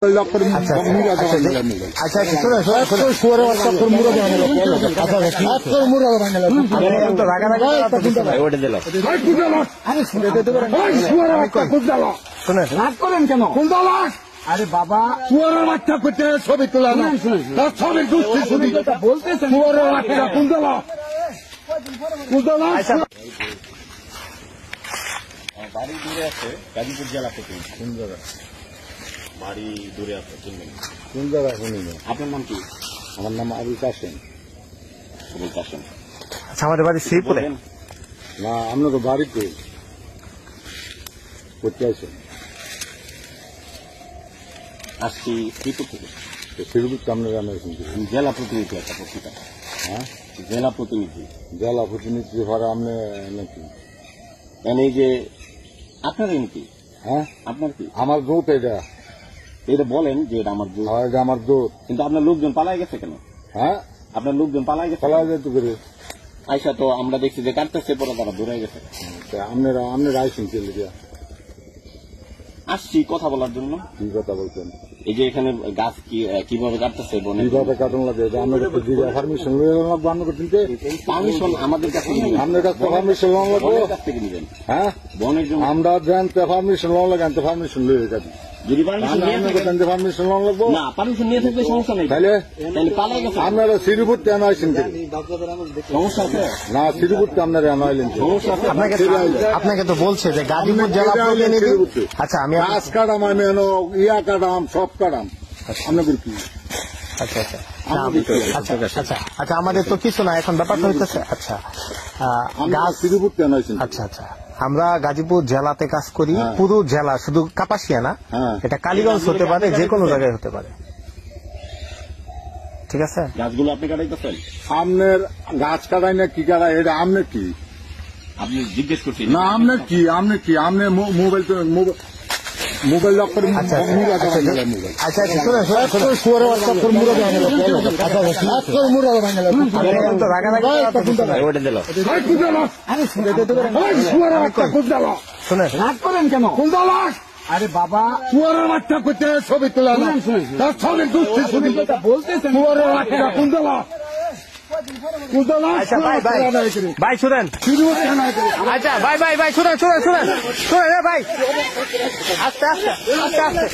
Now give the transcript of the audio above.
আচ্ছা করেন কেন? আরে বাবা চুয়ারের বাচ্চা করতে ছবি তোলা না, ছবির দুষ্টি বলতেছেন চুয়ারের বাচ্চা কুন্দলা কুন্দলা। বাড়ি দূরে আছে, গাজীপুর জেলা থেকে। কোন জায়গা? বাড়ি দূরে আছে, চিনবেন? কোন জায়গায় শুনিনি। আপনার নাম কি? আমার নাম আবুল কাসেম। আবুল কাসেম। আচ্ছা, আমাদের বাড়ি শ্রীপুরে। না, আপনার বাড়িতে করতে আসেন? আসছি শ্রীপুর থেকে। শ্রীপুর আপনার রান্না শুনছি। জেলা প্রতিনিধি একটা পত্রিকা। হ্যাঁ, জেলা প্রতিনিধি। জেলা প্রতিনিধি ভাড়া আপনি নাকি? মানে এই যে আপনার নাকি? হ্যাঁ, আপনার কি? আমার দোত এটা। এটা বলেন যে এটা আমার জোর, এটা আমার দোত। কিন্তু আপনার লোকজন পালাই গেছে কেন? হ্যাঁ, আপনার লোকজন পালাই গেছে। পালা যেতে করে আইসা তো আমরা দেখছি যে কাটতেছে, পরে তারা দূরে গেছে। আপনার আইসেন চলে গিয়া। আসছি কথা বলার জন্য। কি কথা বলছেন? এই যে এখানে গাছ কিভাবে কাটতেছে, কিভাবে কাটন লাগে? আপনার পারমিশন লয়ে লাগবে? আপনার কিনতে পারমিশন আমাদের কাছে নেবেন। আপনার কাছে পারমিশন লোন লাগবে? বনের কাছ থেকে নেবেন। হ্যাঁ, বনের জন্য আমরা জানতে পারমিশন লোন লাগে, আনতে পারমিশন লয়ে যাবি। যদি পারমিশন নিয়ে থাকেন, পারমিশন লোন লাগবো না পারমিশন নিয়ে থাকলে সমস্যা নেই। তাহলে পালাই গেছে, আপনারা শ্রীপুর কেন আইসেন? সমস্যা আছে? না, শ্রীপুর আপনারা কেন আইলেন? সমস্যা আছে? আপনাকে তো বলছে যে গাজীপুর জেলা প্রতিনিধি। আচ্ছা, আমি গাছ কাটাম, আমি ইয়া কাটাম, সব কাটাম। আপনাদের কি? আচ্ছা আচ্ছা আচ্ছা আচ্ছা আচ্ছা, আমাদের তো কিছু না এখন, ব্যাপারটা হইতেছে। আচ্ছা, গাছ শ্রীপুর কেন আইসেন? আচ্ছা আচ্ছা, আমরা গাজীপুর জেলাতে কাজ করি। পুরো জেলা, শুধু কাপাসিয়া না, এটা কালীগঞ্জ হতে পারে, যে কোনো জায়গায় হতে পারে। ঠিক আছে, গাছগুলো আপনি কাটাইতেছেন? আপনার গাছ কাটাই না কি কাটাই, এটা আপনার কি? আপনি জিজ্ঞেস করছেন না, আপনার কি? আপনি কি? আপনি মোবাইল তো মোবাইল লক করে আচ্ছা মোবাইল আচ্ছা, শুনে রাগ করেন কেন? আরে বাবা চুয়ারের বাচ্চা করতে ছবি তোলা না, ছবির দুষ্টি ছবি বলতেছেন চুয়ারের বাচ্চা কুন্দলা কুন্দলা। আচ্ছা ভাই শুনেন, আচ্ছা ভাই শুনেন ভাই, আস্তে আস্তে আস্তে আস্তে